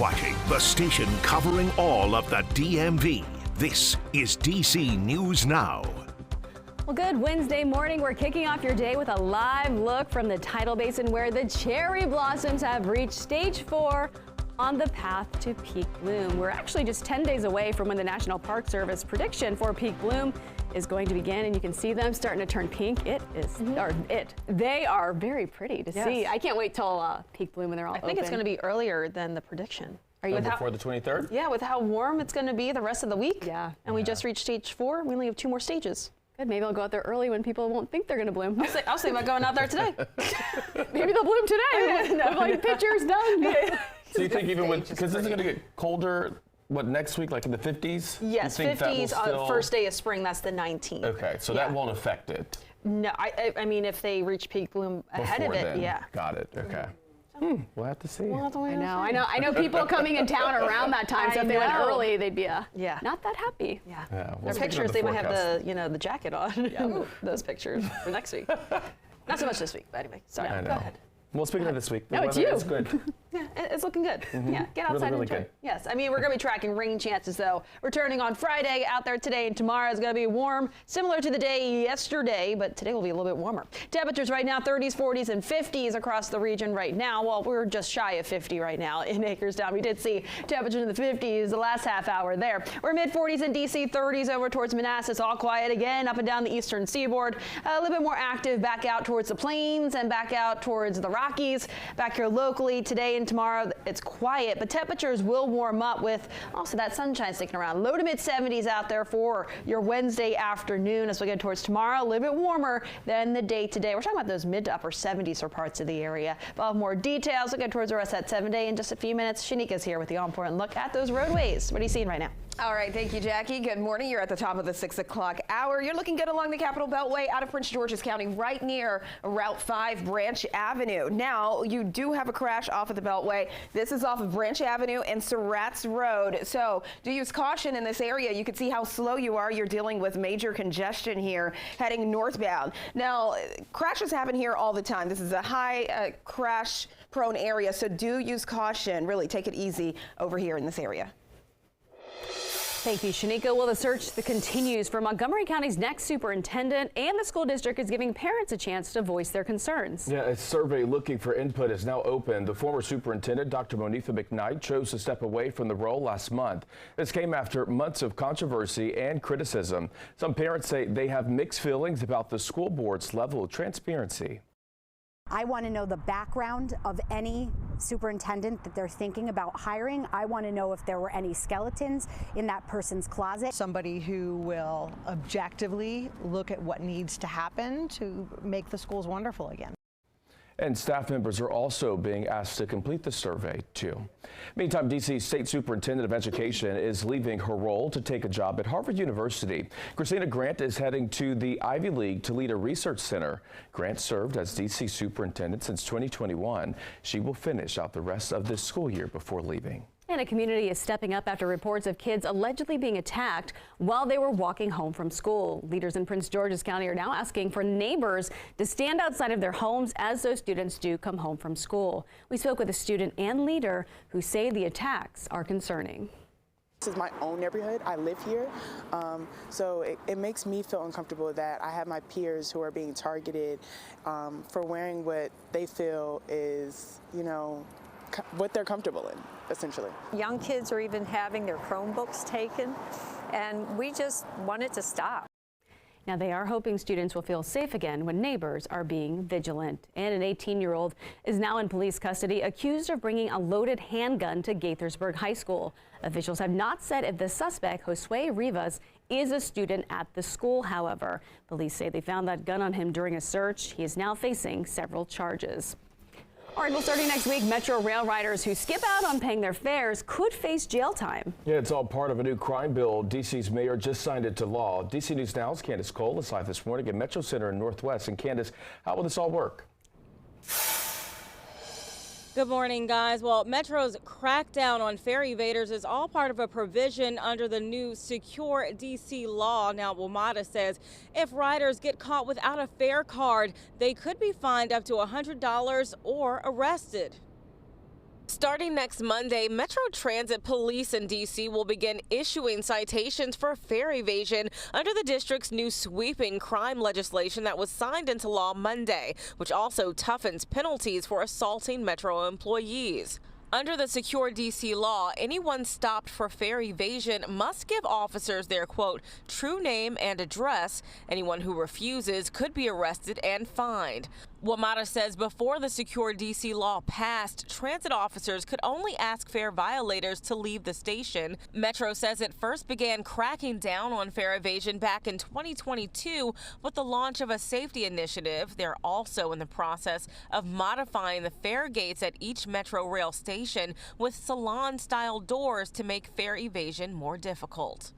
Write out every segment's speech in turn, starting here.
watching the station covering all of the DMV. This is DC News Now. Well, good Wednesday morning. We're kicking off your day with a live look from the Tidal Basin where the cherry blossoms have reached stage 4 on the path to peak bloom. We're actually just 10 days away from when the National Park Service prediction for peak bloom is going to begin, and you can see them starting to turn pink. They are very pretty to see. I can't wait till peak bloom when they're all open. I think it's going to be earlier than the prediction. Are you before the 23rd? Yeah, with how warm it's going to be the rest of the week. Yeah. And we just reached stage 4. We only have 2 more stages. Good. Maybe I'll go out there early when people won't think they're going to bloom. I was thinking about going out there today. Maybe they'll bloom today. Like, picture's done. So you think even with, because this is going to get colder, what, next week, like in the 50s? Yes, 50s, first day of spring, that's the 19th. Okay, so that won't affect it. No, I mean, if they reach peak bloom ahead Before of it, then. yeah. Got it, okay. We'll have to see. I know people coming in town around that time, so if they went early, they'd be not that happy. Yeah. Well, Their pictures, they might have the jacket on, those pictures for next week. Not so much this week, but anyway, sorry, I know. go ahead. Well, speaking of this week, the No, it's weather you. is good. Yeah, it's looking good. Yeah, get outside Really and enjoy. good. Yes, I mean, we're going to be tracking rain chances, though. Returning on Friday, out there today and tomorrow is going to be warm, similar to the day yesterday, but today will be a little bit warmer. Temperatures right now, 30s, 40s, and 50s across the region right now. Well, we're just shy of 50 right now in Hagerstown. We did see temperatures in the 50s the last half hour there. We're mid-40s in D.C., 30s over towards Manassas, all quiet again up and down the eastern seaboard. A little bit more active back out towards the plains and back out towards the Rockies. Back here locally today and tomorrow, it's quiet, but temperatures will warm up with also that sunshine sticking around. Low to mid 70s out there for your Wednesday afternoon as we get towards tomorrow. A little bit warmer than the day today. We're talking about those mid to upper 70s for parts of the area. We'll have more details. We'll get towards the rest of that 7 day in just a few minutes. Shanika's here with the all-important look at those roadways. What are you seeing right now? All right, thank you, Jackie. Good morning. You're at the top of the 6 o'clock hour. You're looking good along the Capitol Beltway out of Prince George's County, right near Route 5 Branch Avenue. Now, you do have a crash off of the Beltway. This is off of Branch Avenue and Surratt's Road. So do use caution in this area. You can see how slow you are. You're dealing with major congestion here heading northbound. Now, crashes happen here all the time. This is a high crash prone area, so do use caution. Really take it easy over here in this area. Thank you, Shanika. Well, the search continues for Montgomery County's next superintendent, and the school district is giving parents a chance to voice their concerns. Yeah, a survey looking for input is now open. The former superintendent, Dr. Monifa McKnight, chose to step away from the role last month. This came after months of controversy and criticism. Some parents say they have mixed feelings about the school board's level of transparency. I want to know the background of any superintendent that they're thinking about hiring. I want to know if there were any skeletons in that person's closet. Somebody who will objectively look at what needs to happen to make the schools wonderful again. And staff members are also being asked to complete the survey, too. Meantime, D.C.'s State Superintendent of Education is leaving her role to take a job at Harvard University. Christina Grant is heading to the Ivy League to lead a research center. Grant served as D.C. Superintendent since 2021. She will finish out the rest of this school year before leaving. And a community is stepping up after reports of kids allegedly being attacked while they were walking home from school. Leaders in Prince George's County are now asking for neighbors to stand outside of their homes as those students do come home from school. We spoke with a student and leader who say the attacks are concerning. This is my own neighborhood. I live here, so it makes me feel uncomfortable that I have my peers who are being targeted for wearing what they feel is, what they're comfortable in, essentially. Young kids are even having their Chromebooks taken, and we just want it to stop. Now, they are hoping students will feel safe again when neighbors are being vigilant. And an 18-year-old is now in police custody, accused of bringing a loaded handgun to Gaithersburg High School. Officials have not said if the suspect, Josue Rivas, is a student at the school, however. Police say they found that gun on him during a search. He is now facing several charges. All right, well, starting next week, Metro rail riders who skip out on paying their fares could face jail time. Yeah, it's all part of a new crime bill. D.C.'s mayor just signed it to law. D.C. News Now's Candace Cole is live this morning at Metro Center in Northwest. And Candace, how will this all work? Good morning, guys. Well, Metro's crackdown on fare evaders is all part of a provision under the new Secure DC law. Now, WMATA says if riders get caught without a fare card, they could be fined up to $100 or arrested. Starting next Monday, Metro Transit Police in D.C. will begin issuing citations for fare evasion under the district's new sweeping crime legislation that was signed into law Monday, which also toughens penalties for assaulting Metro employees. Under the Secure D.C. law, anyone stopped for fare evasion must give officers their, quote, true name and address. Anyone who refuses could be arrested and fined. WMATA says before the Secure D.C. law passed, transit officers could only ask fare violators to leave the station. Metro says it first began cracking down on fare evasion back in 2022 with the launch of a safety initiative. They're also in the process of modifying the fare gates at each Metro rail station with salon-style doors to make fare evasion more difficult.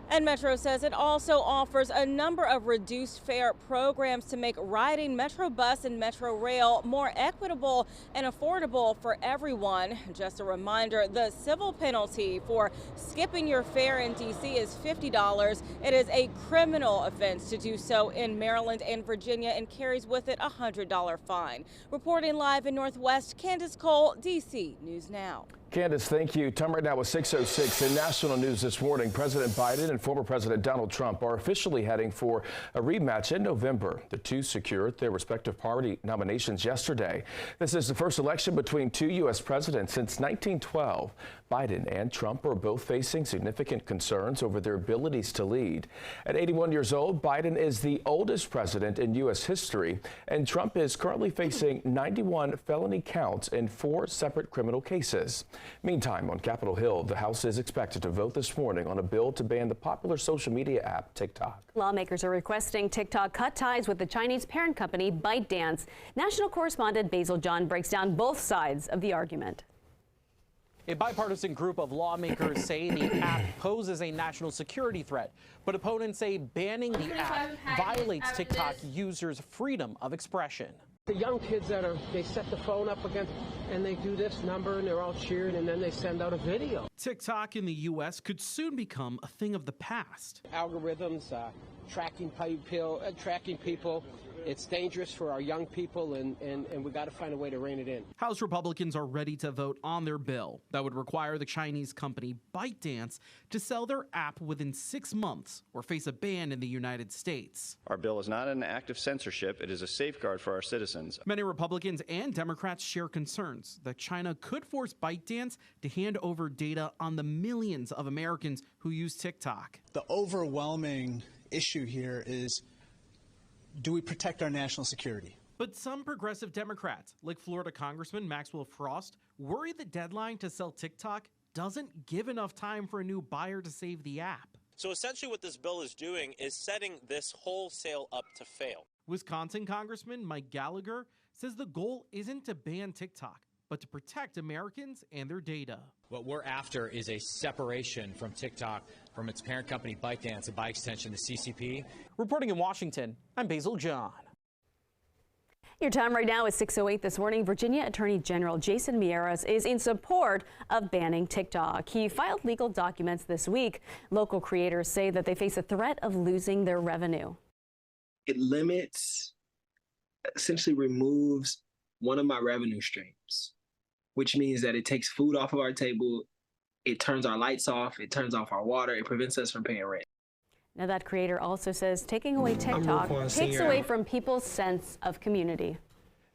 And Metro says it also offers a number of reduced fare programs to make riding Metro Bus and Metro Rail more equitable and affordable for everyone. Just a reminder, the civil penalty for skipping your fare in D.C. is $50. It is a criminal offense to do so in Maryland and Virginia and carries with it a $100 fine. Reporting live in Northwest, Candace Cole, D.C. News Now. Candace, thank you. Time right now was 6:06. In national news this morning, President Biden and former President Donald Trump are officially heading for a rematch in November. The two secured their respective party nominations yesterday. This is the first election between two U.S. presidents since 1912. Biden and Trump are both facing significant concerns over their abilities to lead. At 81 years old, Biden is the oldest president in U.S. history, and Trump is currently facing 91 felony counts in 4 separate criminal cases. Meantime, on Capitol Hill, the House is expected to vote this morning on a bill to ban the popular social media app TikTok. Lawmakers are requesting TikTok cut ties with the Chinese parent company ByteDance. National correspondent Basil John breaks down both sides of the argument. A bipartisan group of lawmakers say the app poses a national security threat, but opponents say banning the app violates TikTok users' freedom of expression. The young kids they set the phone up against and they do this number and they're all cheering and then they send out a video. TikTok in the U.S. could soon become a thing of the past. Algorithms, tracking people. It's dangerous for our young people, and we got to find a way to rein it in. House Republicans are ready to vote on their bill that would require the Chinese company ByteDance to sell their app within 6 months or face a ban in the United States. Our bill is not an act of censorship. It is a safeguard for our citizens. Many Republicans and Democrats share concerns that China could force ByteDance to hand over data on the millions of Americans who use TikTok. The overwhelming issue here is, do we protect our national security? But some progressive Democrats, like Florida Congressman Maxwell Frost, worry the deadline to sell TikTok doesn't give enough time for a new buyer to save the app. So essentially what this bill is doing is setting this wholesale up to fail. Wisconsin Congressman Mike Gallagher says the goal isn't to ban TikTok, but to protect Americans and their data. What we're after is a separation from TikTok from its parent company ByteDance and by extension the CCP. Reporting in Washington, I'm Basil John. Your time right now is 6:08 this morning. Virginia Attorney General Jason Miyares is in support of banning TikTok. He filed legal documents this week. Local creators say that they face a threat of losing their revenue. It limits, essentially removes one of my revenue streams, which means that it takes food off of our table, it turns our lights off, it turns off our water, it prevents us from paying rent. Now, that creator also says taking away TikTok takes away from people's sense of community.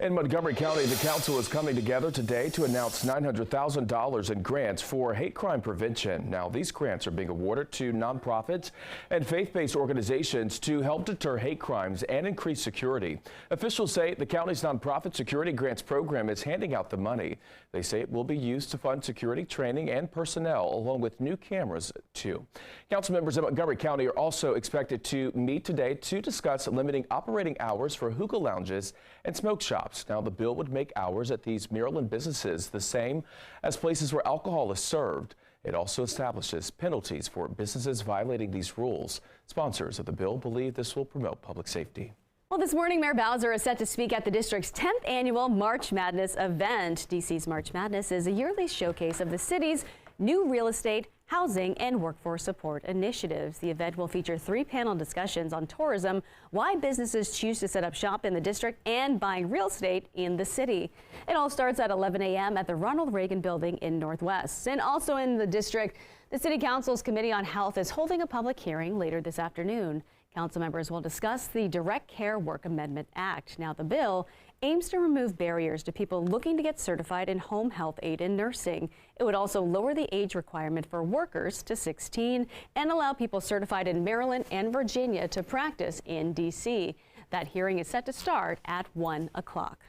In Montgomery County, the council is coming together today to announce $900,000 in grants for hate crime prevention. Now, these grants are being awarded to nonprofits and faith-based organizations to help deter hate crimes and increase security. Officials say the county's nonprofit security grants program is handing out the money. They say it will be used to fund security training and personnel, along with new cameras, too. Council members in Montgomery County are also expected to meet today to discuss limiting operating hours for hookah lounges and smoke shops. Now, the bill would make hours at these Maryland businesses the same as places where alcohol is served. It also establishes penalties for businesses violating these rules. Sponsors of the bill believe this will promote public safety. Well, this morning, Mayor Bowser is set to speak at the district's 10th annual March Madness event. DC's March Madness is a yearly showcase of the city's new real estate, housing, and workforce support initiatives. The event will feature 3 panel discussions on tourism, why businesses choose to set up shop in the district, and buying real estate in the city. It all starts at 11 a.m. at the Ronald Reagan Building in Northwest. And also in the district, the City Council's Committee on Health is holding a public hearing later this afternoon. Council members will discuss the Direct Care Work Amendment Act. Now, the bill aims to remove barriers to people looking to get certified in home health aid and nursing. It would also lower the age requirement for workers to 16 and allow people certified in Maryland and Virginia to practice in D.C. That hearing is set to start at 1 o'clock.